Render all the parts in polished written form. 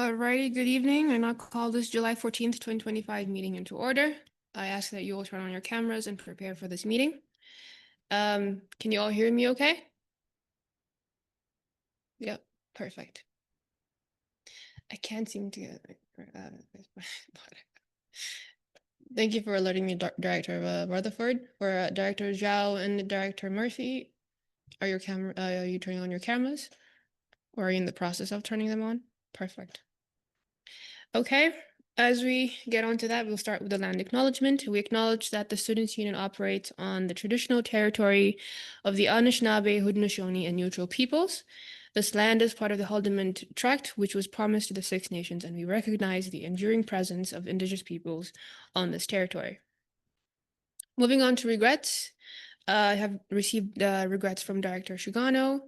Alrighty, good evening. I now call this July 14th, 2025 meeting into order. I ask that you all turn on your cameras and prepare for this meeting. Can you all hear me okay? Yep, perfect. I can't seem to get Thank you for alerting me, Director Rutherford. For Director Zhao and Director Murphy, are you turning on your cameras? Or are you in the process of turning them on? Perfect. Okay, as we get onto that, we'll start with the land acknowledgement. We acknowledge that the Students' Union operates on the traditional territory of the Anishinaabe, Haudenosaunee, and Neutral peoples. This land is part of the Haldimand Tract, which was promised to the Six Nations, and we recognize the enduring presence of Indigenous peoples on this territory. Moving on to regrets. I have received regrets from Director Shigano.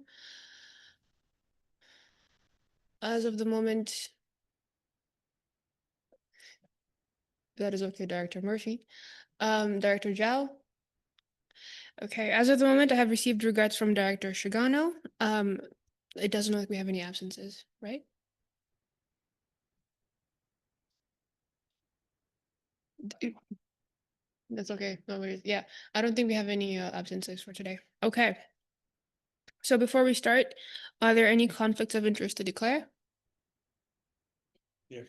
As of the moment, that is okay, Director Murphy. Director Zhao. Okay, as of the moment, I have received regrets from Director Shigano. It doesn't look like we have any absences, right? That's okay, no worries. Yeah, I don't think we have any absences for today. Okay. So before we start, are there any conflicts of interest to declare? Yeah.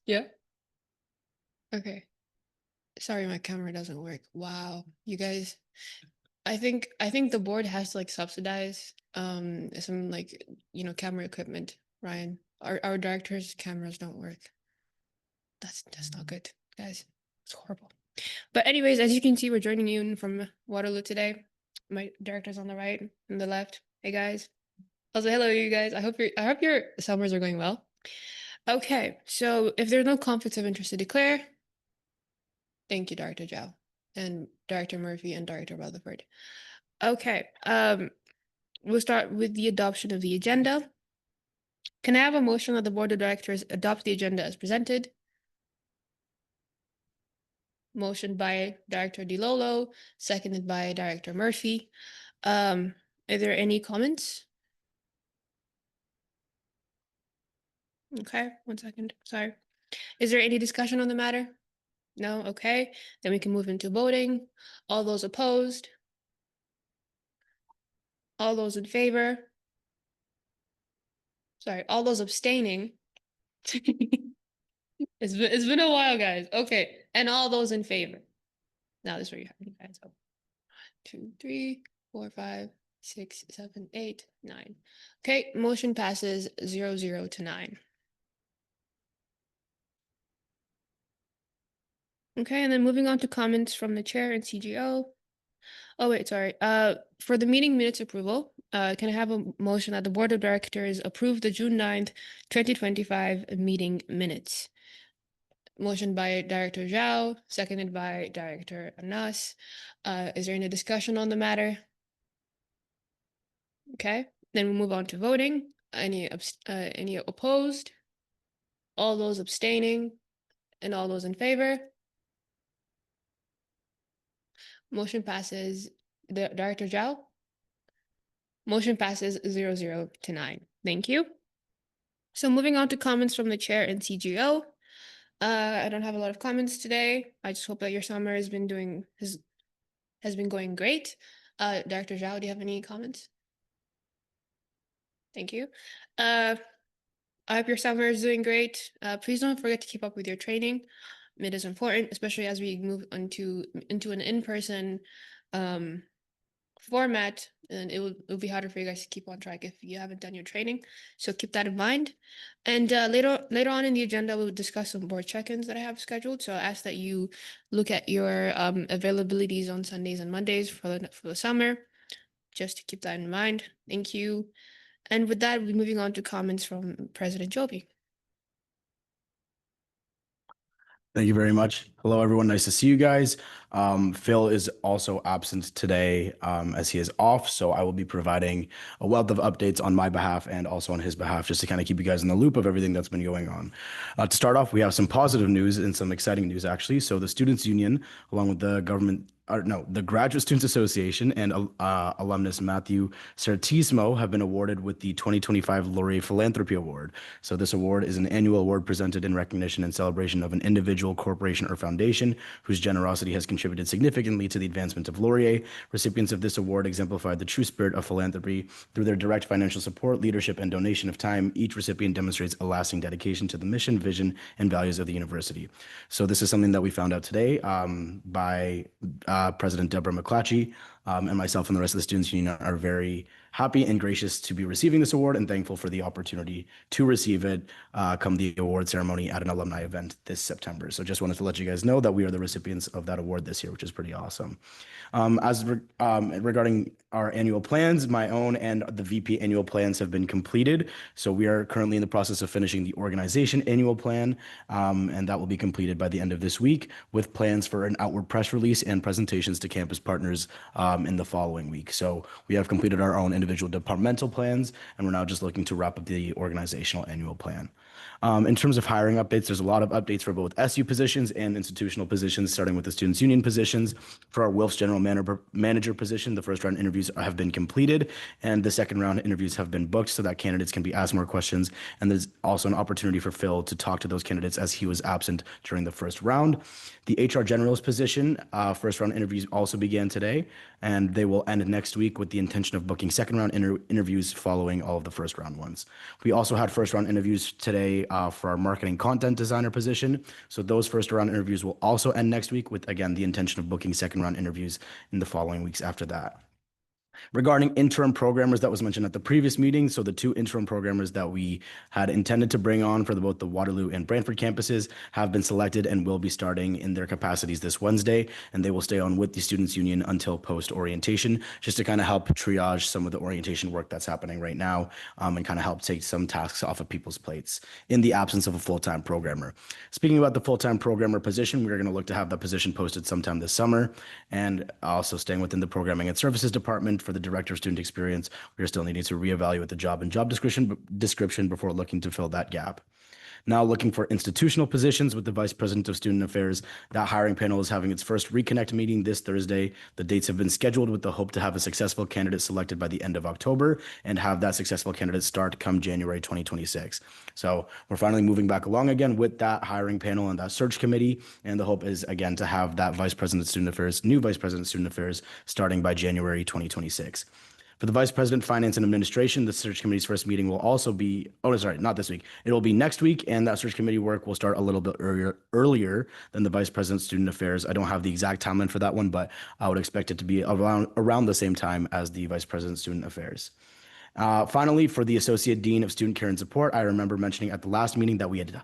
Yeah. Okay. Sorry, my camera doesn't work. Wow, you guys. I think the board has to like subsidize some like camera equipment, Ryan. Our director's cameras don't work. That's not good, guys. It's horrible. But anyways, as you can see, we're joining you in from Waterloo today. My director's on the right and the left. Hey guys. Also, hello you guys. I hope your summers are going well. Okay, so if there's no conflicts of interest to declare, thank you, Director Zhao and Director Murphy and Director Rutherford. Okay, we'll start with the adoption of the agenda. Can I have a motion that the Board of Directors adopt the agenda as presented? Motion by Director DeLolo, seconded by Director Murphy. Are there any comments? Okay, 1 second. Sorry. Is there any discussion on the matter? No? Okay. Then we can move into voting. All those opposed? All those in favor? Sorry, all those abstaining? It's been a while, guys. Okay, and all those in favor. Now this is where you have you guys. 1, 2, 3, 4, 5, 6, 7, 8, 9. Okay, motion passes 0 to 9. Okay, and then moving on to comments from the chair and CGO. Oh wait, sorry. For the meeting minutes approval, can I have a motion that the Board of Directors approve the June 9th, 2025 meeting minutes? Motion by Director Zhao, seconded by Director Anas. Is there any discussion on the matter? Okay, then we'll move on to voting. Any opposed? All those abstaining? And all those in favor? Motion passes. Director Zhao? Motion passes 0 to 9. Thank you. So moving on to comments from the chair and CGO. I don't have a lot of comments today. I just hope that your summer has been going great. Director Zhao, do you have any comments? Thank you. I hope your summer is doing great. Please don't forget to keep up with your training. It is important, especially as we move into an in-person format, and it'll be harder for you guys to keep on track if you haven't done your training. So keep that in mind. And later on in the agenda, we'll discuss some board check-ins that I have scheduled. So I ask that you look at your availabilities on Sundays and Mondays for the summer, just to keep that in mind. Thank you. And with that, we'll be moving on to comments from President Joby. Thank you very much. Hello, everyone. Nice to see you guys. Phil is also absent today as he is off, so I will be providing a wealth of updates on my behalf and also on his behalf, just to kind of keep you guys in the loop of everything that's been going on. To start off, we have some positive news and some exciting news, actually. So the Students' Union, along with the government the Graduate Students Association and alumnus Matthew Certismo have been awarded with the 2025 Laurier Philanthropy Award. So this award is an annual award presented in recognition and celebration of an individual, corporation, or foundation whose generosity has contributed significantly to the advancement of Laurier. Recipients of this award exemplify the true spirit of philanthropy through their direct financial support, leadership, and donation of time. Each recipient demonstrates a lasting dedication to the mission, vision, and values of the university. So this is something that we found out today by President Deborah McClatchy, and myself and the rest of the Students' Union are very happy and gracious to be receiving this award and thankful for the opportunity to receive it come the award ceremony at an alumni event this September. So just wanted to let you guys know that we are the recipients of that award this year, which is pretty awesome. Regarding our annual plans, my own and the VP annual plans have been completed. So we are currently in the process of finishing the organization annual plan, and that will be completed by the end of this week with plans for an outward press release and presentations to campus partners in the following week. So we have completed our own individual departmental plans, and we're now just looking to wrap up the organizational annual plan. In terms of hiring updates, there's a lot of updates for both SU positions and institutional positions, starting with the Students' Union positions. For our Wilfs General Manager position, the first round interviews have been completed, and the second round interviews have been booked so that candidates can be asked more questions. And there's also an opportunity for Phil to talk to those candidates as he was absent during the first round. The HR Generalist position, first round interviews also began today, and they will end next week with the intention of booking second round interviews following all of the first round ones. We also had first round interviews today for our marketing content designer position. So those first round interviews will also end next week with, again, the intention of booking second round interviews in the following weeks after that. Regarding interim programmers that was mentioned at the previous meeting, so the two interim programmers that we had intended to bring on for both the Waterloo and Brantford campuses have been selected and will be starting in their capacities this Wednesday, and they will stay on with the Students' Union until post-orientation, just to kind of help triage some of the orientation work that's happening right now, and kind of help take some tasks off of people's plates in the absence of a full-time programmer. Speaking about the full-time programmer position, we're going to look to have that position posted sometime this summer, and also staying within the Programming and Services Department for the Director of Student Experience, we are still needing to reevaluate the job and job description before looking to fill that gap. Now looking for institutional positions with the Vice President of Student Affairs. That hiring panel is having its first reconnect meeting this Thursday. The dates have been scheduled with the hope to have a successful candidate selected by the end of October and have that successful candidate start come January 2026. So we're finally moving back along again with that hiring panel and that search committee. And the hope is, again, to have that Vice President of Student Affairs, new Vice President of Student Affairs, starting by January 2026. For the Vice President, Finance and Administration, the search committee's first meeting will also be, not this week. It will be next week, and that search committee work will start a little bit earlier than the Vice President, Student Affairs. I don't have the exact timeline for that one, but I would expect it to be around the same time as the Vice President, Student Affairs. Finally, for the Associate Dean of Student Care and Support, I remember mentioning at the last meeting that we had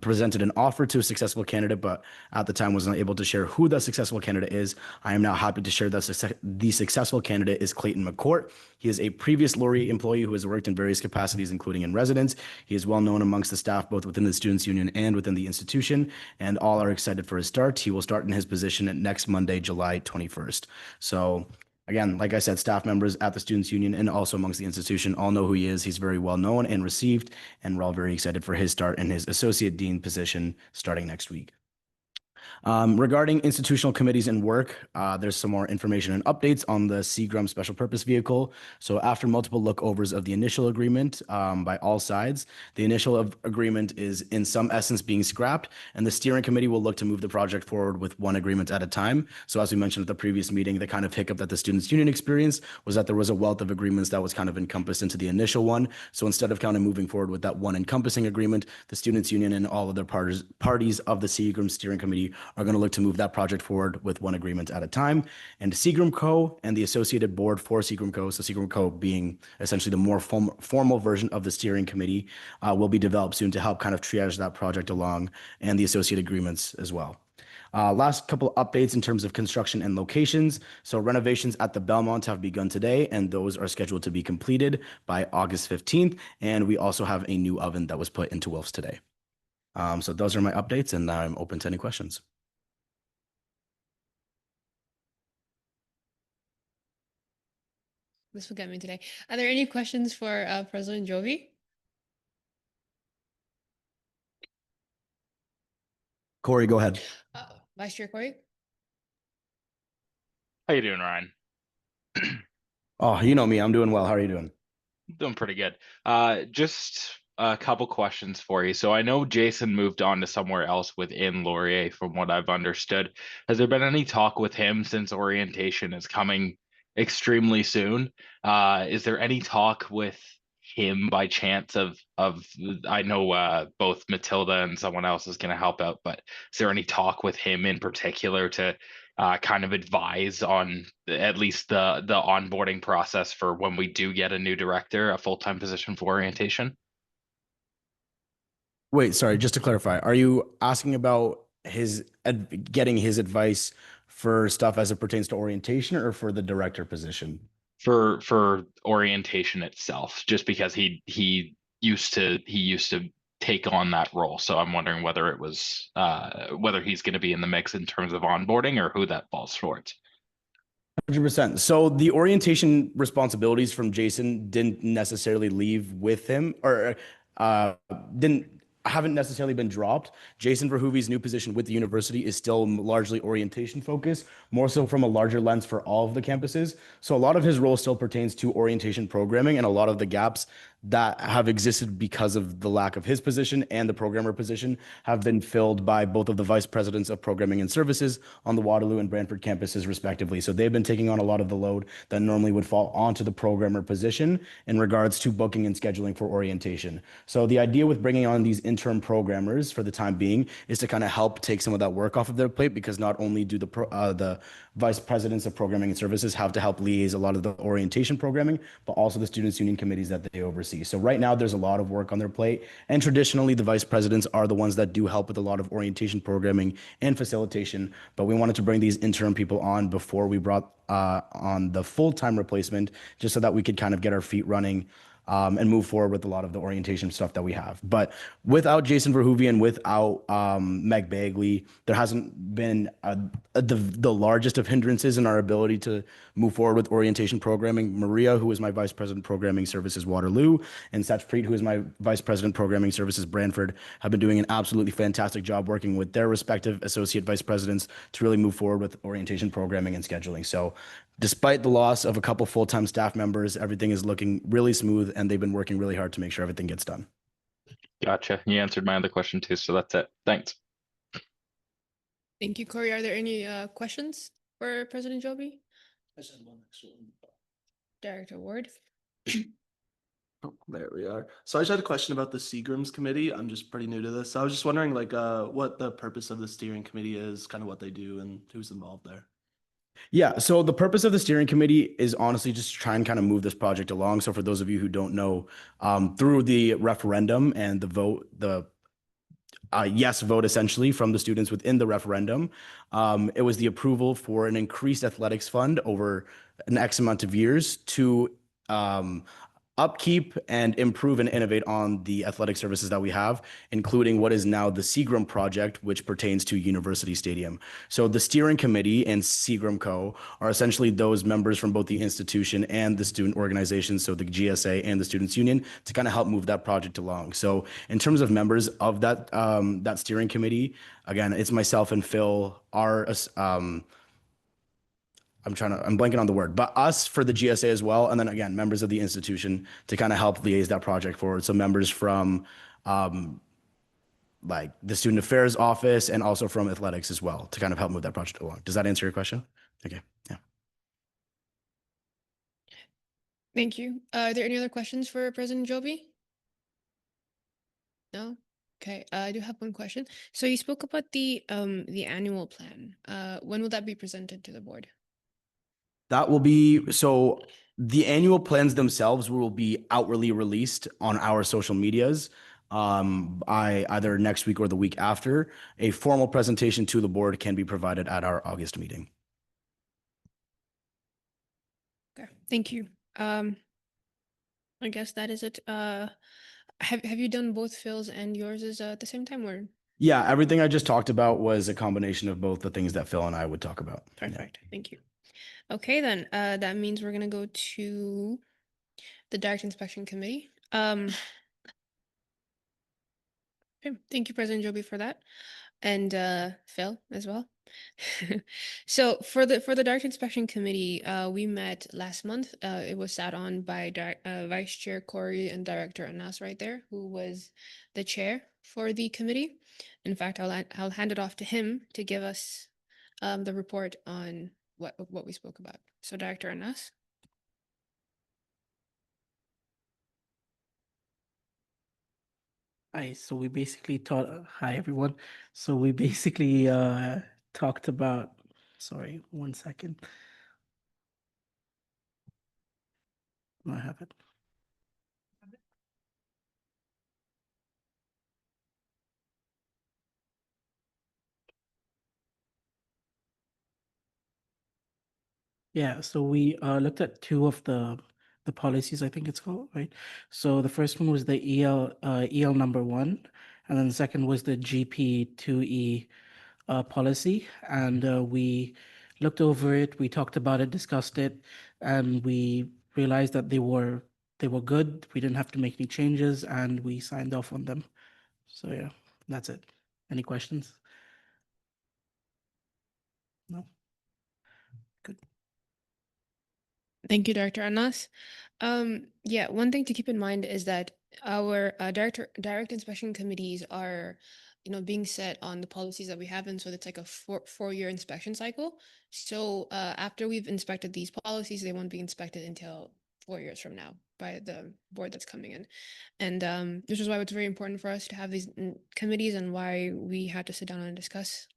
presented an offer to a successful candidate, but at the time was not able to share who the successful candidate is. I am now happy to share that the successful candidate is Clayton McCourt. He is a previous Laurier employee who has worked in various capacities, including in residence. He is well known amongst the staff, both within the Students' Union and within the institution, and all are excited for his start. He will start in his position at next Monday, July 21st. So again, like I said, staff members at the Students' Union and also amongst the institution all know who he is. He's very well known and received, and we're all very excited for his start in his Associate Dean position starting next week. Regarding institutional committees and work, there's some more information and updates on the Seagram Special Purpose Vehicle. So after multiple lookovers of the initial agreement by all sides, the initial agreement is in some essence being scrapped, and the steering committee will look to move the project forward with one agreement at a time. So as we mentioned at the previous meeting, the kind of hiccup that the Students' Union experienced was that there was a wealth of agreements that was kind of encompassed into the initial one. So instead of kind of moving forward with that one encompassing agreement, the Students' Union and all other parties of the Seagram Steering Committee are going to look to move that project forward with one agreement at a time. And Seagram Co. and the associated board for Seagram Co., so Seagram Co. being essentially the more formal version of the steering committee, will be developed soon to help kind of triage that project along and the associated agreements as well. Last couple updates in terms of construction and locations. So renovations at the Belmont have begun today, and those are scheduled to be completed by August 15th. And we also have a new oven that was put into Wilfs today. So those are my updates, and now I'm open to any questions. This will get me today. Are there any questions for President Jovi? Corey, go ahead. Vice Chair Corey? How you doing, Ryan? Oh, you know me. I'm doing well. How are you doing? Doing pretty good. Just a couple questions for you. So I know Jason moved on to somewhere else within Laurier, from what I've understood. Has there been any talk with him since orientation is coming extremely soon? Is there any talk with him by chance of I know both Matilda and someone else is going to help out, but is there any talk with him in particular to kind of advise on at least the onboarding process for when we do get a new director, a full-time position for orientation? Wait, sorry, just to clarify, are you asking about getting his advice for stuff as it pertains to orientation or for the director position? For orientation itself, just because he used to take on that role. So I'm wondering whether it was whether he's going to be in the mix in terms of onboarding or who that falls towards. 100%. So the orientation responsibilities from Jason didn't necessarily leave with him or uh, didn't haven't necessarily been dropped. Jason Verhoeven's new position with the university is still largely orientation focused, more so from a larger lens for all of the campuses. So a lot of his role still pertains to orientation programming, and a lot of the gaps that have existed because of the lack of his position and the programmer position have been filled by both of the vice presidents of programming and services on the Waterloo and Brantford campuses, respectively. So they've been taking on a lot of the load that normally would fall onto the programmer position in regards to booking and scheduling for orientation. So the idea with bringing on these interim programmers for the time being is to kind of help take some of that work off of their plate, because not only do the vice presidents of programming and services have to help liaise a lot of the orientation programming, but also the students union committees that they oversee. So right now there's a lot of work on their plate, and traditionally the vice presidents are the ones that do help with a lot of orientation programming and facilitation. But we wanted to bring these interim people on before we brought on the full-time replacement, just so that we could kind of get our feet running and move forward with a lot of the orientation stuff that we have. But without Jason Verhoeven, without Meg Bagley, there hasn't been the largest of hindrances in our ability to move forward with orientation programming. Maria, who is my vice president programming services Waterloo, and Satchpreet, who is my vice president programming services Brantford, have been doing an absolutely fantastic job working with their respective associate vice presidents to really move forward with orientation programming and scheduling. So despite the loss of a couple full-time staff members, everything is looking really smooth, and they've been working really hard to make sure everything gets done. Gotcha. You answered my other question too, so that's it. Thanks. Thank you, Corey. Are there any questions for President Joby? I said one next one. Director Ward? Oh, there we are. So I just had a question about the Seagrams committee. I'm just pretty new to this. So I was just wondering what the purpose of the steering committee is, kind of what they do and who's involved there. Yeah, so the purpose of the steering committee is honestly just to try and kind of move this project along. So for those of you who don't know, through the referendum and the vote, the yes vote essentially from the students within the referendum, it was the approval for an increased athletics fund over an X amount of years to upkeep and improve and innovate on the athletic services that we have, including what is now the Seagram project, which pertains to University Stadium. So the steering committee and Seagram Co. are essentially those members from both the institution and the student organizations, so the GSA and the Students Union, to kind of help move that project along. So in terms of members of that that steering committee, again, it's myself and Phil, I'm blanking on the word, but us for the GSA as well. And then again, members of the institution to kind of help liaise that project forward. So members from like the student affairs office and also from athletics as well to kind of help move that project along. Does that answer your question? Okay. Yeah. Thank you. Are there any other questions for President Joby? No? Okay, I do have one question. So you spoke about the annual plan. When will that be presented to the board? That will be so the annual plans themselves will be outwardly released on our social medias by either next week or the week after. A formal presentation to the board can be provided at our August meeting. Okay, thank you. I guess that is it. Have you done both Phil's and yours at the same time, or? Yeah, everything I just talked about was a combination of both the things that Phil and I would talk about. Yeah. Perfect. Thank you. Okay, then that means we're gonna go to the Direct Inspection Committee. Okay, thank you, President Joby, for that, and Phil as well. So for the Direct Inspection Committee, we met last month. It was sat on by Vice Chair Corey and Director Anas right there, who was the chair for the committee. In fact, I'll hand it off to him to give us the report on what we spoke about. So Director Anas. Hi, so we basically taught, hi everyone. So we basically talked about, sorry, 1 second. I have it. Yeah, so we looked at two of the policies, I think it's called, right? So the first one was the EL number 1, and then the second was the GP2E policy. And we looked over it, we talked about it, discussed it, and we realized that they were good. We didn't have to make any changes, and we signed off on them. So yeah, that's it. Any questions? No? Good. Thank you, Director Anas. Yeah, one thing to keep in mind is that our direct inspection committees are, being set on the policies that we have, and so it's like a four-year inspection cycle. So after we've inspected these policies, they won't be inspected until 4 years from now by the board that's coming in. And this is why it's very important for us to have these committees, and why we had to sit down and discuss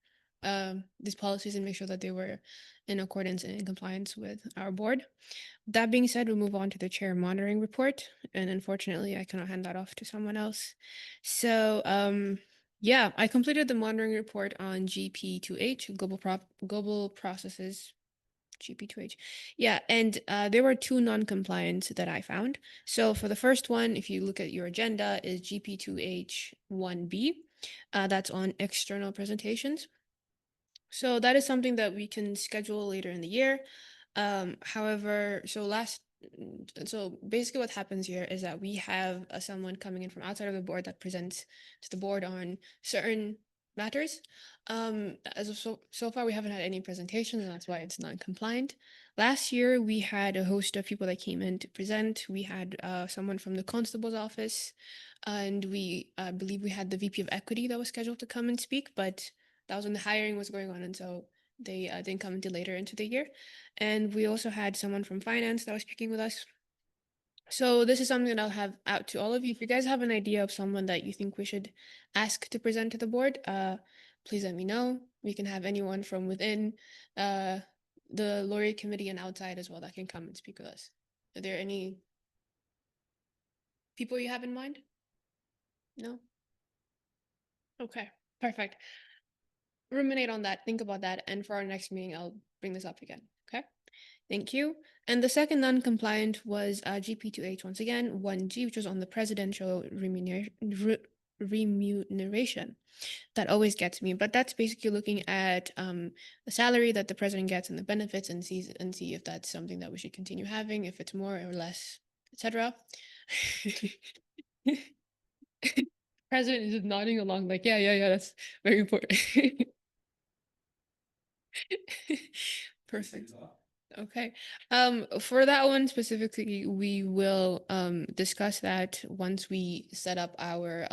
these policies and make sure that they were in accordance and in compliance with our board. That being said, we'll move on to the chair monitoring report. And unfortunately, I cannot hand that off to someone else. So yeah, I completed the monitoring report on GP2H, global processes, GP2H. Yeah, and there were two non-compliant that I found. So for the first one, if you look at your agenda, is GP2H1B. That's on external presentations. So that is something that we can schedule later in the year. However, so basically what happens here is that we have someone coming in from outside of the board that presents to the board on certain matters. As of so far, we haven't had any presentations, and that's why it's non-compliant. Last year, we had a host of people that came in to present. We had someone from the constable's office, and we believe we had the VP of Equity that was scheduled to come and speak, but that was when the hiring was going on, and so they didn't come until later into the year. And we also had someone from finance that was speaking with us. So this is something that I'll have out to all of you. If you guys have an idea of someone that you think we should ask to present to the board, please let me know. We can have anyone from within the Laureate committee and outside as well that can come and speak with us. Are there any people you have in mind? No? Okay, perfect. Ruminate on that, think about that, and for our next meeting, I'll bring this up again. Okay, thank you. And the second non-compliant was GP2H once again, 1G, which was on the presidential remuneration. That always gets me, but that's basically looking at the salary that the president gets and the benefits, and see if that's something that we should continue having, if it's more or less, etc. President is just nodding along like, yeah, that's very important. Perfect. Okay. For that one specifically, we will discuss that once we set up our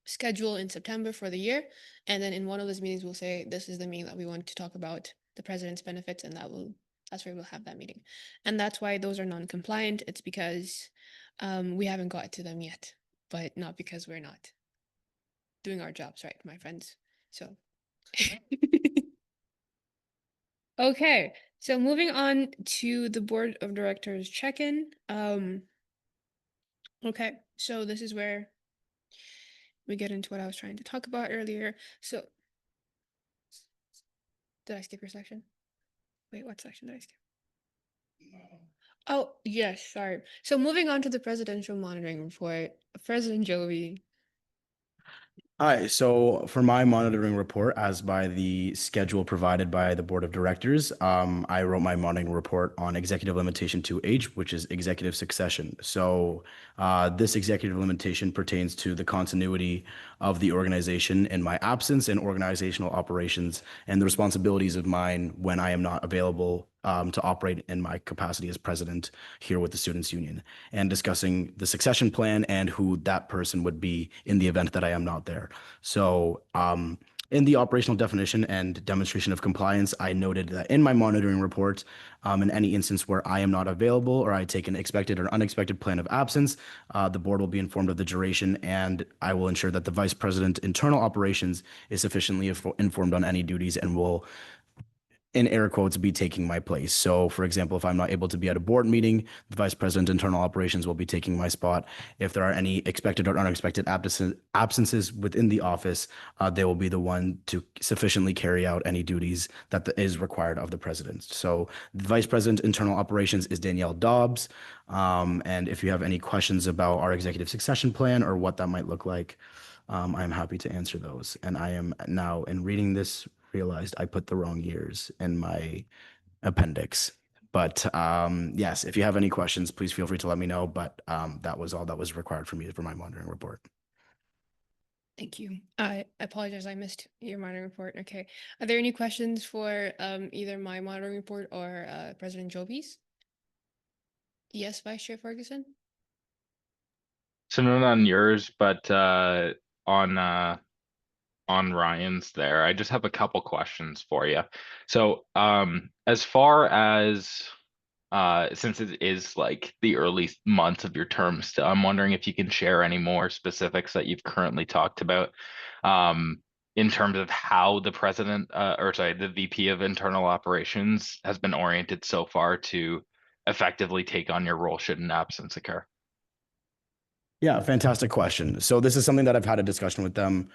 schedule in September for the year. And then in one of those meetings, we'll say this is the meeting that we want to talk about the president's benefits, and that's where we'll have that meeting. And that's why those are non-compliant. It's because we haven't got to them yet, but not because we're not doing our jobs right, my friends. So okay, so moving on to the board of directors check-in. Okay, so this is where we get into what I was trying to talk about earlier. So did I skip your section? Wait, what section did I skip? Oh, yes, sorry. So moving on to the presidential monitoring report, President Jovi. Hi, so for my monitoring report, as by the schedule provided by the Board of Directors, I wrote my monitoring report on Executive Limitation 2H, which is executive succession. So this executive limitation pertains to the continuity of the organization in my absence and organizational operations and the responsibilities of mine when I am not available to operate in my capacity as president here with the Students' Union, and discussing the succession plan and who that person would be in the event that I am not there. So, in the operational definition and demonstration of compliance, I noted that in my monitoring report, in any instance where I am not available or I take an expected or unexpected plan of absence, the board will be informed of the duration, and I will ensure that the vice president internal operations is sufficiently informed on any duties and will, in air quotes, be taking my place. So, for example, if I'm not able to be at a board meeting, the vice president internal operations will be taking my spot. If there are any expected or unexpected absences within the office, they will be the one to sufficiently carry out any duties that is required of the president. So, the vice president internal operations is Danielle Dobbs. And if you have any questions about our executive succession plan or what that might look like, I'm happy to answer those. And I am now, in reading this, realized I put the wrong years in my appendix. But yes, if you have any questions, please feel free to let me know. But that was all that was required for me for my monitoring report. Thank you. I apologize, I missed your monitoring report. Okay. Are there any questions for either my monitoring report or President Joby's? Yes, Vice Chair Ferguson? So not on yours, but on Ryan's there. I just have a couple questions for you. So, as far as since it is like the early months of your term still, I'm wondering if you can share any more specifics that you've currently talked about in terms of how the president or sorry, the VP of internal operations has been oriented so far to effectively take on your role should an absence occur. Yeah, fantastic question. So this is something that I've had a discussion with them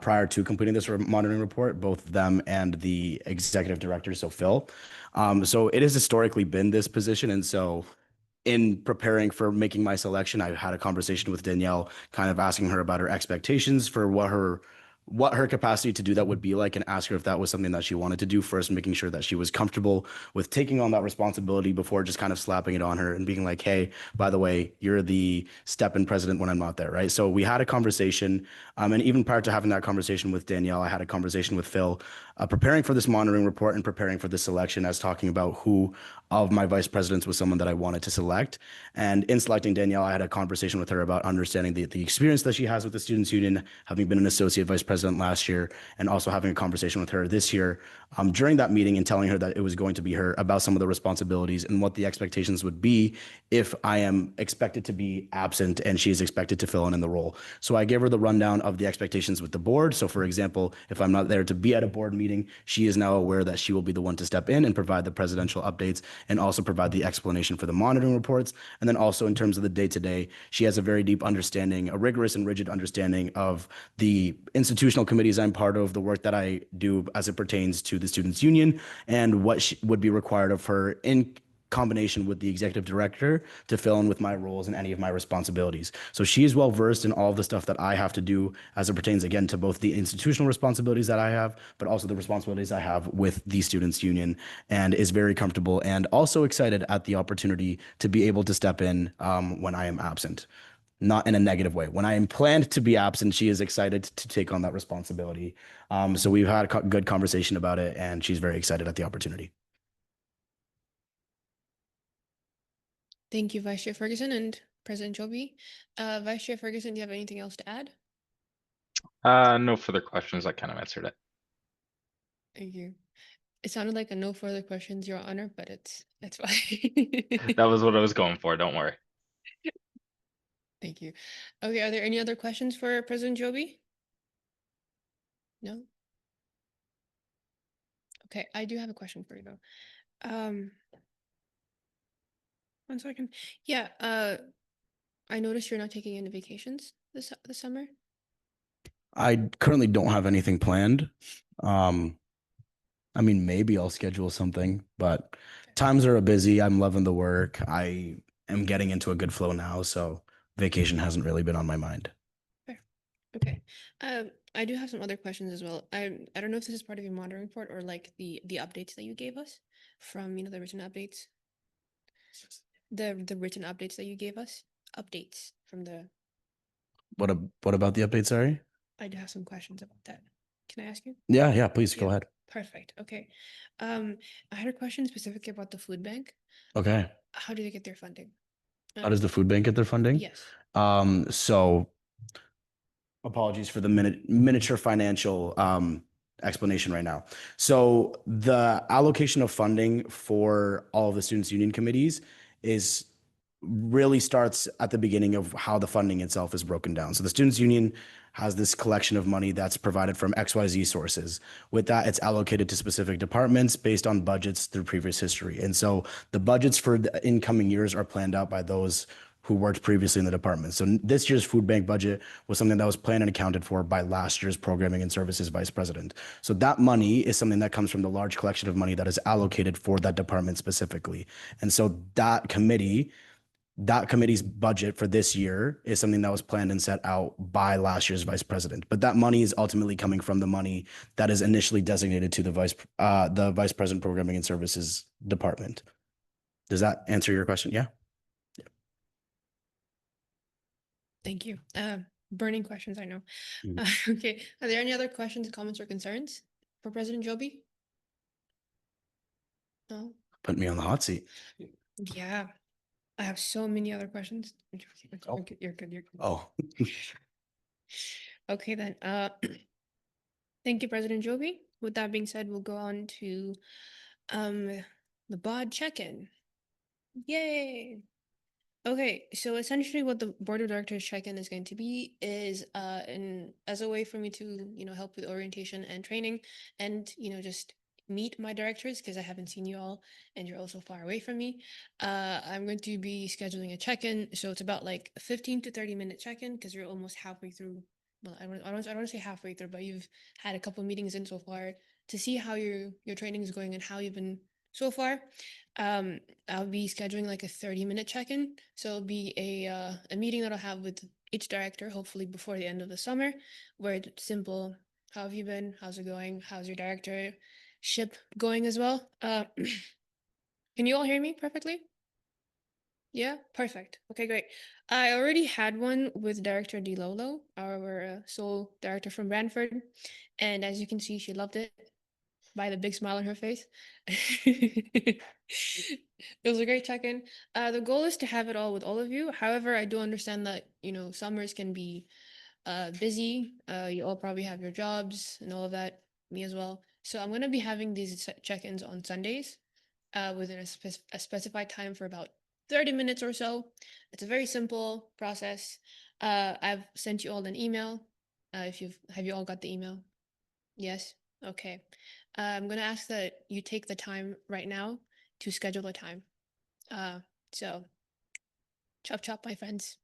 prior to completing this monitoring report, both them and the executive director, so Phil. So it has historically been this position, and so in preparing for making my selection, I had a conversation with Danielle, kind of asking her about her expectations for what her capacity to do that would be like, and ask her if that was something that she wanted to do first, making sure that she was comfortable with taking on that responsibility before just kind of slapping it on her and being like, hey, by the way, you're the step-in president when I'm not there, right? So we had a conversation, and even prior to having that conversation with Danielle, I had a conversation with Phil, preparing for this monitoring report and preparing for this selection, as talking about who of my vice presidents was someone that I wanted to select. And in selecting Danielle, I had a conversation with her about understanding the experience that she has with the Students' Union, having been an associate vice president last year, and also having a conversation with her this year during that meeting, and telling her that it was going to be her about some of the responsibilities and what the expectations would be if I am expected to be absent and she is expected to fill in the role. So I gave her the rundown of the expectations with the board. So for example, if I'm not there to be at a board meeting, she is now aware that she will be the one to step in and provide the presidential updates and also provide the explanation for the monitoring reports. And then also in terms of the day-to-day, she has a very deep understanding, a rigorous and rigid understanding of the institutional committees I'm part of, the work that I do as it pertains to the Students' Union, and what would be required of her in combination with the executive director to fill in with my roles and any of my responsibilities. So she is well versed in all of the stuff that I have to do as it pertains, again, to both the institutional responsibilities that I have, but also the responsibilities I have with the Students' Union, and is very comfortable and also excited at the opportunity to be able to step in when I am absent. Not in a negative way. When I am planned to be absent, she is excited to take on that responsibility. So we've had a good conversation about it, and she's very excited at the opportunity. Thank you, Vice Chair Ferguson and President Joby. Vice Chair Ferguson, do you have anything else to add? No further questions. I kind of answered it. Thank you. It sounded like a no further questions, Your Honor, but it's fine. That was what I was going for. Don't worry. Thank you. Okay, are there any other questions for President Joby? No? Okay, I do have a question for you though. 1 second. Yeah, I noticed you're not taking any vacations this summer. I currently don't have anything planned. I mean, maybe I'll schedule something, but times are busy. I'm loving the work. I am getting into a good flow now, so vacation hasn't really been on my mind. Fair. Okay. I do have some other questions as well. I don't know if this is part of your monitoring report or like the updates that you gave us from, you know, the written updates. The written updates that you gave us. Updates from the What about the update? Sorry. I do have some questions about that. Can I ask you? Yeah, please go Yeah. ahead. Perfect. Okay. I had a question specifically about the food bank. Okay. How do they get their funding? How does the food bank get their funding? Yes. So apologies for the miniature financial explanation right now. So the allocation of funding for all of the students union committees is really starts at the beginning of how the funding itself is broken down. So the students union has this collection of money that's provided from XYZ sources. With that, it's allocated to specific departments based on budgets through previous history. And so the budgets for the incoming years are planned out by those who worked previously in the department. So this year's food bank budget was something that was planned and accounted for by last year's programming and services vice president. So that money is something that comes from the large collection of money that is allocated for that department specifically. And so that committee's budget for this year is something that was planned and set out by last year's vice president. But that money is ultimately coming from the money that is initially designated to the vice president programming and services department. Does that answer your question? Yeah. Thank you. Burning questions, I know. Mhm. Okay. Are there any other questions, comments, or concerns for President Joby? No? Put me on the hot seat. Yeah. I have so many other questions. You're good. Oh. You're good. You're good. Oh, Okay, then. Thank you, President Joby. With that being said, we'll go on to the BOD check-in. Yay! Okay, so essentially what the board of directors check-in is going to be is as a way for me to, you know, help with orientation and training and, you know, just meet my directors because I haven't seen you all and you're also far away from me. I'm going to be scheduling a check-in, so it's about like a 15 to 30-minute check-in because you're almost halfway through. Well, I don't want to say halfway through, but you've had a couple meetings in so far to see how your training is going and how you've been so far. I'll be scheduling like a 30-minute check-in. So it'll be a meeting that I'll have with each director, hopefully before the end of the summer, where it's simple. How have you been? How's it going? How's your directorship going as well? Can you all hear me perfectly? Yeah, perfect. Okay, great. I already had one with Director DeLolo, our sole director from Brantford, and as you can see, she loved it by the big smile on her face. It was a great check-in. The goal is to have it all with all of you. However, I do understand that, you know, summers can be busy. You all probably have your jobs and all of that, me as well. So I'm going to be having these check-ins on Sundays within a specified time for about 30 minutes or so. It's a very simple process. I've sent you all an email. Have you all got the email? Yes. Okay. I'm gonna ask that you take the time right now to schedule a time. So chop chop, my friends.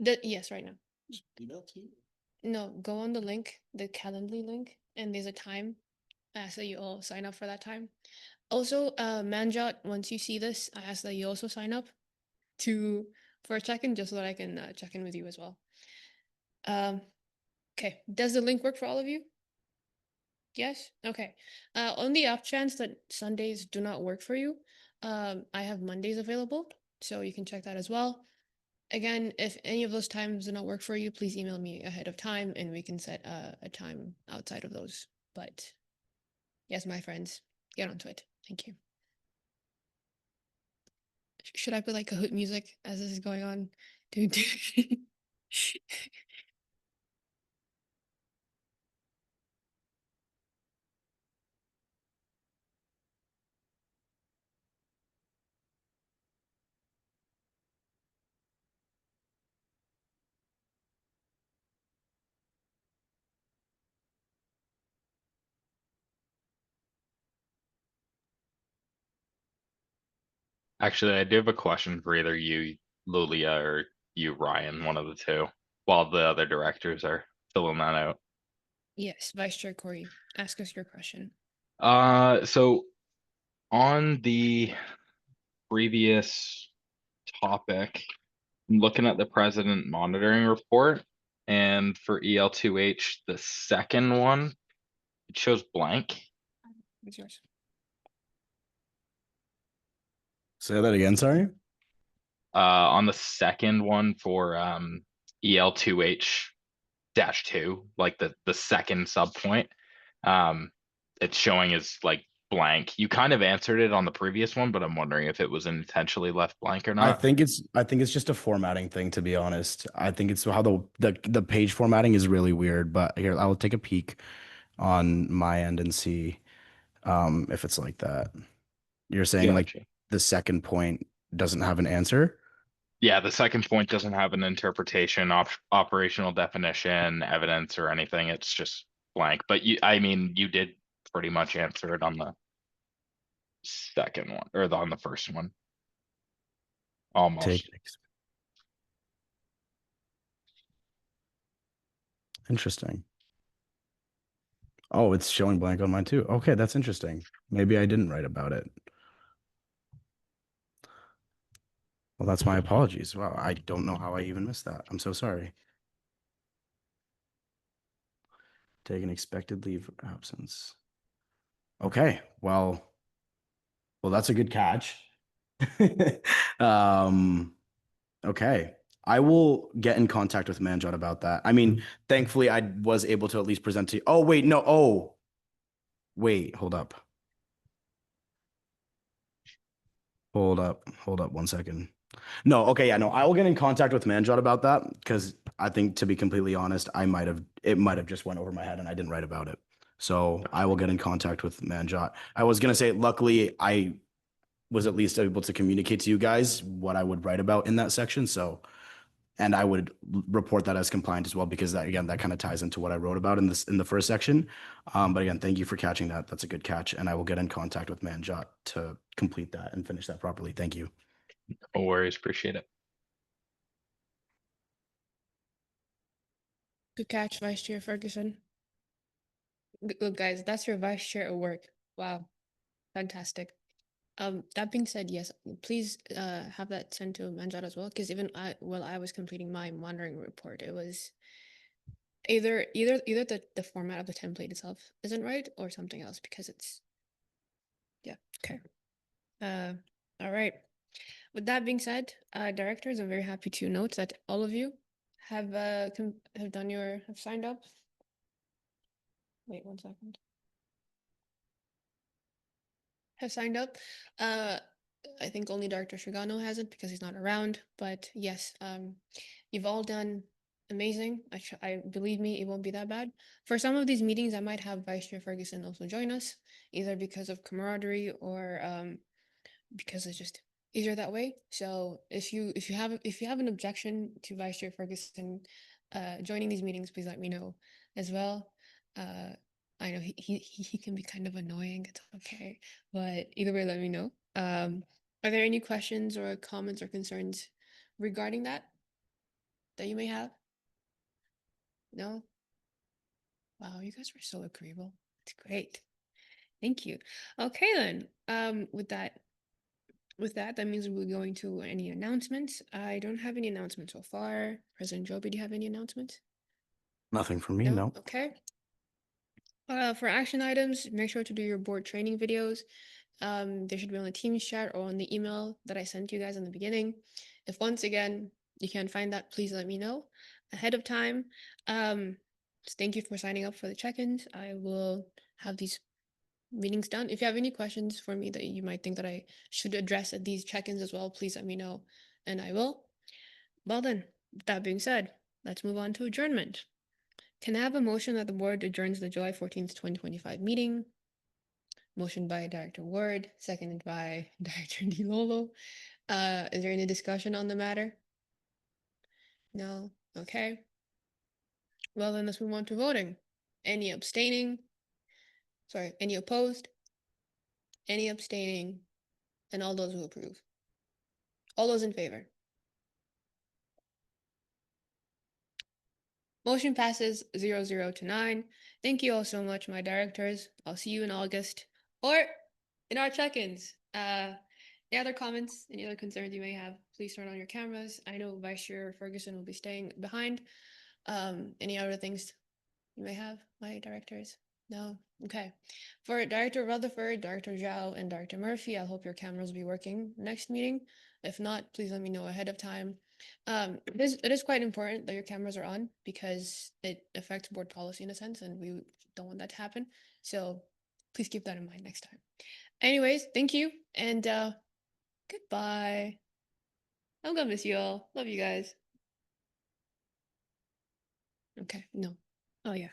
Yes, right now. Email to you? No, go on the link, the Calendly link, and there's a time. I ask that you all sign up for that time. Also, Manjot, once you see this, I ask that you also sign up for a check-in just so that I can check in with you as well. Okay. Does the link work for all of you? Yes? Okay. On the off chance that Sundays do not work for you, I have Mondays available, so you can check that as well. Again, if any of those times do not work for you, please email me ahead of time and we can set a time outside of those. But yes, my friends, get onto it. Thank you. Should I put like Kahoot music as this is going on? Dude. Actually, I do have a question for either you, Lulia, or you, Ryan, one of the two, while the other directors are filling that out. Yes, Vice Chair Corey, ask us your question. So on the previous topic, I'm looking at the president monitoring report, and for EL2H, the second one, it shows blank. It's yours. Say that again, sorry. On the second one for EL2H -2, like the second sub point, it's showing as like blank. You kind of answered it on the previous one, but I'm wondering if it was intentionally left blank or I not. think it's just a formatting thing, to be honest. I think it's how the page formatting is really weird, but here I'll take a peek on my end and see if it's like that. You're saying like Gotcha. the second point doesn't have an answer? Yeah, the second point doesn't have an interpretation, operational definition, evidence, or anything. It's just blank. But I mean, you did pretty much answer it on the second one or on the first one. Almost. Take Interesting. Oh, it's showing blank on mine too. Okay, that's interesting. Maybe I didn't write about it. Well, that's my apologies. Wow, I don't know how I even missed that. I'm so sorry. Take an expected leave of absence. Okay, well, that's a good catch. Okay. I will get in contact with Manjot about that. I mean, thankfully I was able to at least present to you. Oh, wait, no. Oh, wait, hold up. Hold up 1 second. No, okay, yeah, no, I will get in contact with Manjot about that because I think, to be completely honest, it might have just went over my head and I didn't write about it. So I will get in contact with Manjot. I was gonna say, luckily, I was at least able to communicate to you guys what I would write about in that section. So, and I would report that as compliant as well, because that, again, that kind of ties into what I wrote about in the first section. But again, thank you for catching that. That's a good catch. And I will get in contact with Manjot to complete that and finish that properly. Thank you. No worries. Appreciate it. Good catch, Vice Chair Ferguson. Look, guys, that's your vice chair at work. Wow, fantastic. That being said, yes, please have that sent to Manjot as well, because even while I was completing my monitoring report, it was either the format of the template itself isn't right or something else, because it's okay. All right. With that being said, directors, I'm very happy to note that all of you have signed up. Wait 1 second. Have signed up. I think only Dr. Shigano hasn't because he's not around. But yes, you've all done amazing. I believe me, it won't be that bad. For some of these meetings, I might have Vice Chair Ferguson also join us, either because of camaraderie or because it's just easier that way. So if you have an objection to Vice Chair Ferguson joining these meetings, please let me know as well. I know he can be kind of annoying. It's okay, but either way, let me know. Are there any questions or comments or concerns regarding that you may have? No? Wow, you guys were so agreeable. It's great. Thank you. Okay then. With that means we're going to any announcements. I don't have any announcements so far. President Joby, do you have any announcements? Nothing from me, no. Okay. For action items, make sure to do your board training videos. They should be on the Teams chat or on the email that I sent you guys in the beginning. If once again you can't find that, please let me know ahead of time. Thank you for signing up for the check-ins. I will have these meetings done. If you have any questions for me that you might think that I should address at these check-ins as well, please let me know and I will. Well then, that being said, let's move on to adjournment. Can I have a motion that the board adjourns the July 14th, 2025 meeting? Motion by Director Ward, seconded by Director DiLolo. Is there any discussion on the matter? No? Okay. Well, then let's move on to voting. Any abstaining? Sorry, any opposed? Any abstaining? And all those who approve? All those in favor? Motion passes 0-0 to 9. Thank you all so much, my directors. I'll see you in August or in our check-ins. Any other comments, any other concerns you may have, please please turn on your cameras. I know Vice Chair Ferguson will be staying behind. Any other things you may have, my directors? No? Okay. For Director Rutherford, Director Zhao, and Director Murphy, I hope your cameras will be working next meeting. If not, please let me know ahead of time. It is quite important that your cameras are on because it affects board policy in a sense, and we don't want that to happen. So please keep that in mind next time. Anyways, thank you, and goodbye. I'm gonna miss you all. Love you guys. Okay, no. Oh yeah.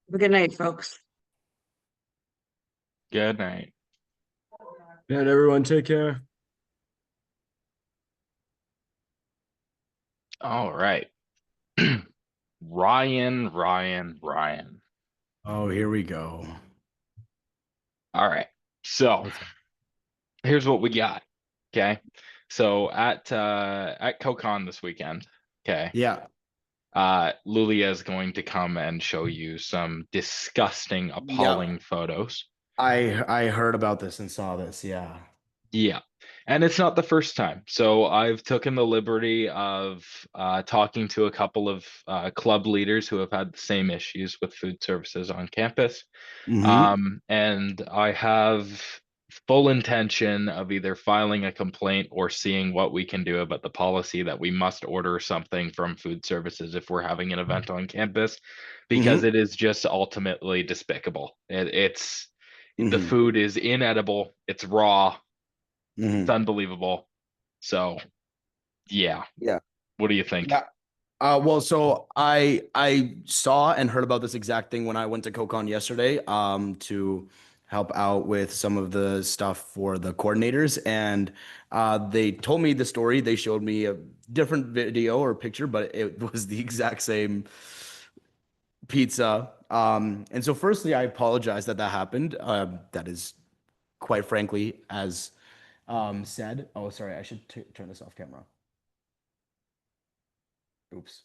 Have a good night, folks. Good night. And everyone, take care. All right. Ryan. Oh, here we go. All right. So What's up? here's what we got. Okay. So at CoCon this weekend, okay, Yeah. Lulia is going to come and show you some disgusting, appalling photos. I heard about this and saw this. Yeah. Yeah. And it's not the first time. So I've taken the liberty of talking to a couple of club leaders who have had the same issues with food services on campus. Mhm. And I have full intention of either filing a complaint or seeing what we can do about the policy that we must order something from food services if we're having an event on campus, because it is just ultimately despicable. It's the Mhm. food is inedible, it's raw, it's Mhm. unbelievable. So yeah. Yeah. What do you think? Yeah. Well, so I saw and heard about this exact thing when I went to CoCon yesterday, to help out with some of the stuff for the coordinators, and they told me the story. They showed me a different video or picture, but it was the exact same pizza. And so, firstly, I apologize that that happened. That is quite frankly, as said. Oh, sorry, I should turn this off camera. Oops.